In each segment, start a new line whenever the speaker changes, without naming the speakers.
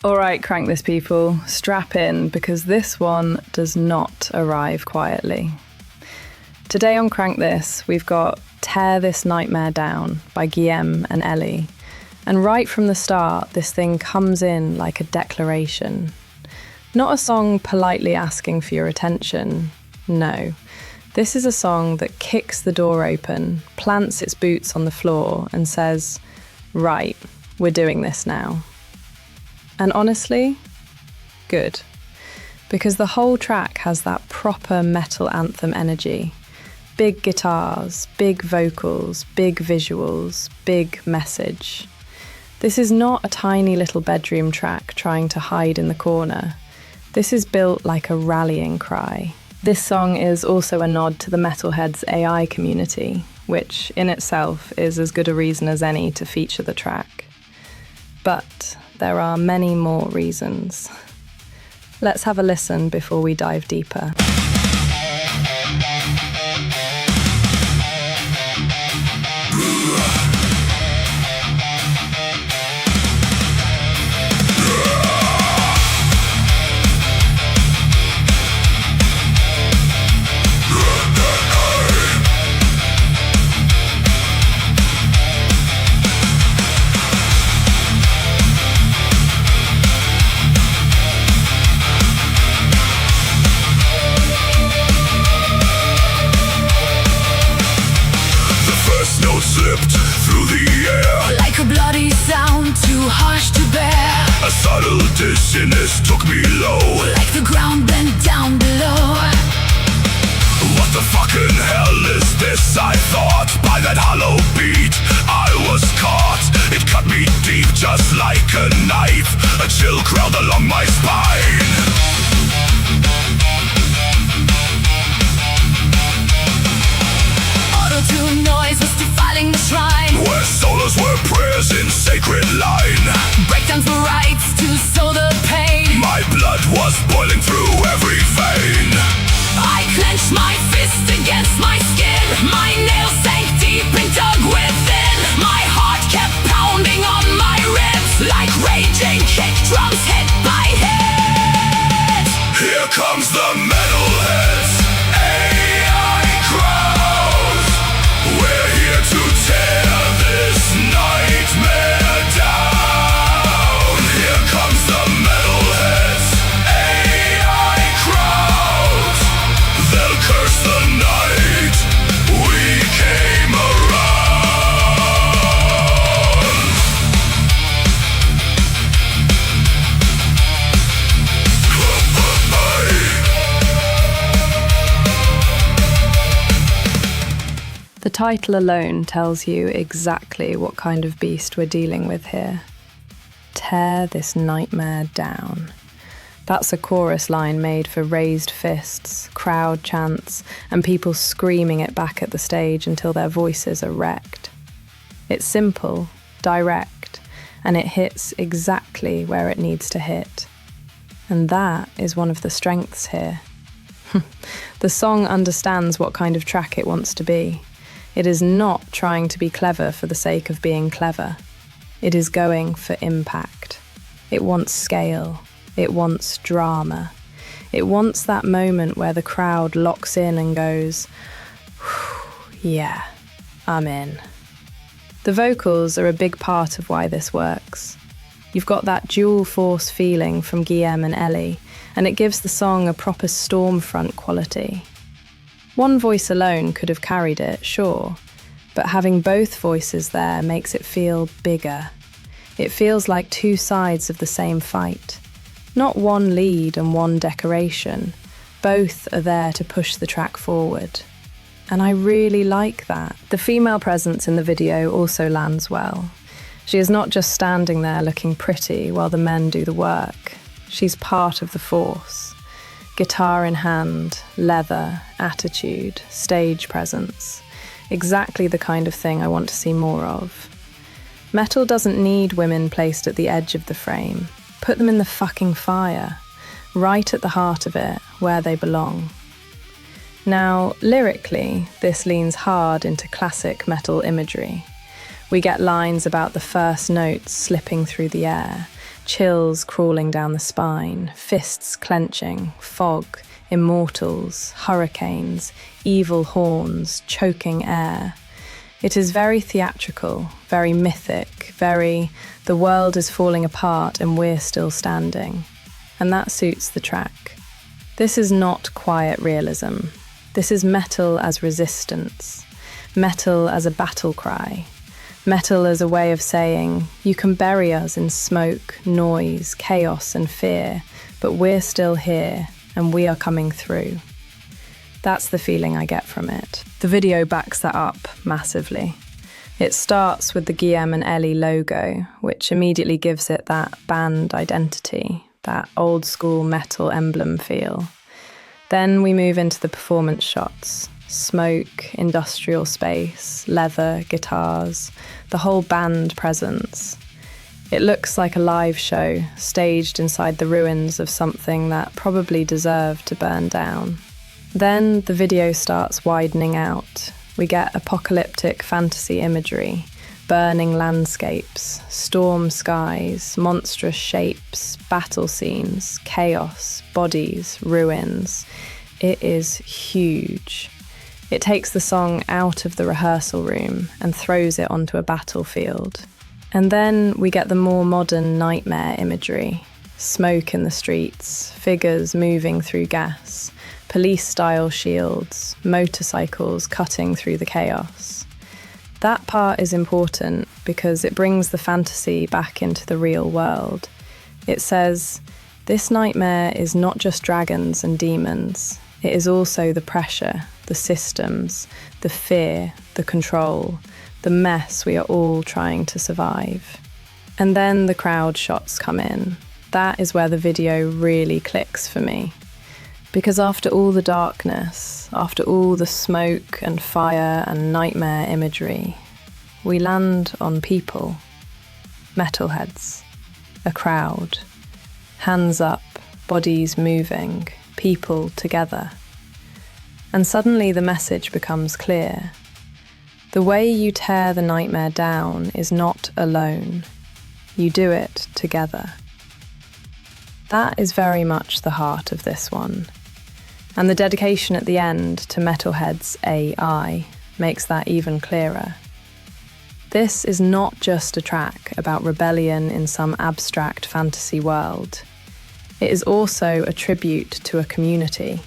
All right, crank this, people. Strap in, because this one does not arrive quietly. Today on Crank This, we've got Tear This Nightmare Down by Guillem and Ellie. And right from the start, this thing comes in like a declaration. Not a song politely asking for your attention. No. This is a song that kicks the door open, plants its boots on the floor, and says, right, we're doing this now. And honestly, good. Because the whole track has that proper metal anthem energy. Big guitars, big vocals, big visuals, big message. This is not a tiny little bedroom track trying to hide in the corner. This is built like a rallying cry. This song is also a nod to the metalheads AI community, which in itself is as good a reason as any to feature the track. But there are many more reasons. Let's have a listen before we dive deeper.
A subtle dizziness took me low,
like the ground bent down below.
What the fucking hell is this? I thought by that hollow beat I was caught. It cut me deep just like a knife. A chill crawled along my spine.
Auto-tune noise was defiling the shrine,
where solos were prayers in sacred line.
Breakdowns were rites to sow the pain.
My blood was boiling through every vein.
I clenched my fist against my skin. My nails sank deep and dug within. My heart kept pounding on my ribs, like raging kick drums hit by hit.
Here comes the metalheads, AI crowd. We're here to tear this nightmare down. Here comes the metalheads, AI crowd. They'll curse the night we came around.
The title alone tells you exactly what kind of beast we're dealing with here. Tear this nightmare down. That's a chorus line made for raised fists, crowd chants, and people screaming it back at the stage until their voices are wrecked. It's simple, direct, and it hits exactly where it needs to hit. And that is one of the strengths here. The song understands what kind of track it wants to be. It is not trying to be clever for the sake of being clever. It is going for impact. It wants scale. It wants drama. It wants that moment where the crowd locks in and goes, yeah, I'm in. The vocals are a big part of why this works. You've got that dual force feeling from Guillem and Ellie, and it gives the song a proper stormfront quality. One voice alone could have carried it, sure, but having both voices there makes it feel bigger. It feels like two sides of the same fight. Not one lead and one decoration. Both are there to push the track forward. And I really like that. The female presence in the video also lands well. She is not just standing there looking pretty while the men do the work. She's part of the force. Guitar in hand, leather, attitude, stage presence. Exactly the kind of thing I want to see more of. Metal doesn't need women placed at the edge of the frame. Put them in the fucking fire, right at the heart of it, where they belong. Now, lyrically, this leans hard into classic metal imagery. We get lines about the first notes slipping through the air, chills crawling down the spine, fists clenching, fog, immortals, hurricanes, evil horns, choking air. It is very theatrical, very mythic, very the world is falling apart and we're still standing. And that suits the track. This is not quiet realism. This is metal as resistance, metal as a battle cry, metal as a way of saying, you can bury us in smoke, noise, chaos and fear, but we're still here and we are coming through. That's the feeling I get from it. The video backs that up massively. It starts with the Guillem and Ellie logo, which immediately gives it that band identity, that old school metal emblem feel. Then we move into the performance shots. Smoke, industrial space, leather, guitars, the whole band presence. It looks like a live show, staged inside the ruins of something that probably deserved to burn down. Then the video starts widening out. We get apocalyptic fantasy imagery, burning landscapes, storm skies, monstrous shapes, battle scenes, chaos, bodies, ruins. It is huge. It takes the song out of the rehearsal room and throws it onto a battlefield. And then we get the more modern nightmare imagery. Smoke in the streets, figures moving through gas, police-style shields, motorcycles cutting through the chaos. That part is important because it brings the fantasy back into the real world. It says, this nightmare is not just dragons and demons. It is also the pressure, the systems, the fear, the control, the mess we are all trying to survive. And then the crowd shots come in. That is where the video really clicks for me. Because after all the darkness, after all the smoke and fire and nightmare imagery, we land on people, metalheads, a crowd, hands up, bodies moving, people together. And suddenly the message becomes clear. The way you tear the nightmare down is not alone. You do it together. That is very much the heart of this one. And the dedication at the end to Metalhead's AI makes that even clearer. This is not just a track about rebellion in some abstract fantasy world. It is also a tribute to a community.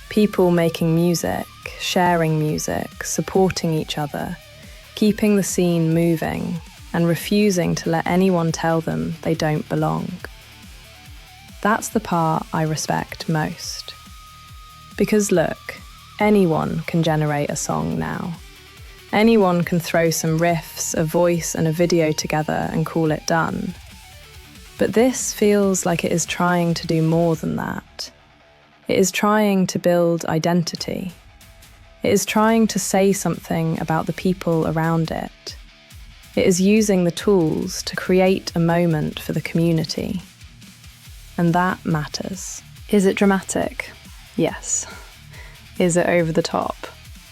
People making music, sharing music, supporting each other, keeping the scene moving, and refusing to let anyone tell them they don't belong. That's the part I respect most. Because look, anyone can generate a song now. Anyone can throw some riffs, a voice and a video together and call it done. But this feels like it is trying to do more than that. It is trying to build identity. It is trying to say something about the people around it. It is using the tools to create a moment for the community. And that matters. Is it dramatic? Yes. Is it over the top?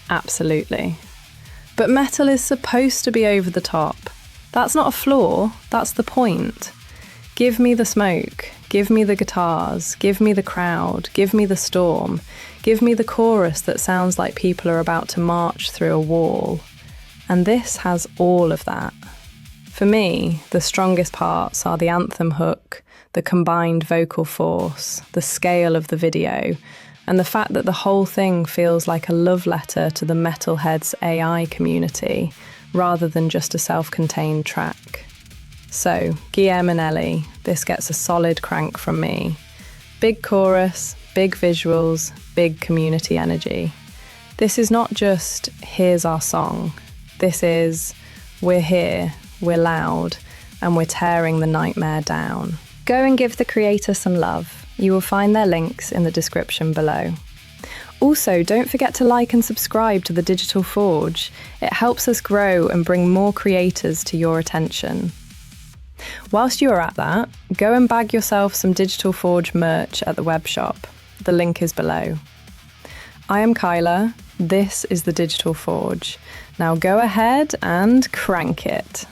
Absolutely. But metal is supposed to be over the top. That's not a flaw, that's the point. Give me the smoke, give me the guitars, give me the crowd, give me the storm, give me the chorus that sounds like people are about to march through a wall. And this has all of that. For me, the strongest parts are the anthem hook, the combined vocal force, the scale of the video, and the fact that the whole thing feels like a love letter to the Metalhead's AI community, rather than just a self-contained track. So, Guillem and Ellie, this gets a solid crank from me. Big chorus, big visuals, big community energy. This is not just, here's our song. This is, we're here, we're loud, and we're tearing the nightmare down. Go and give the creator some love. You will find their links in the description below. Also, don't forget to like and subscribe to The Digital Forge. It helps us grow and bring more creators to your attention. Whilst you are at that, go and bag yourself some Digital Forge merch at the web shop. The link is below. I am Kyla. This is The Digital Forge. Now go ahead and crank it.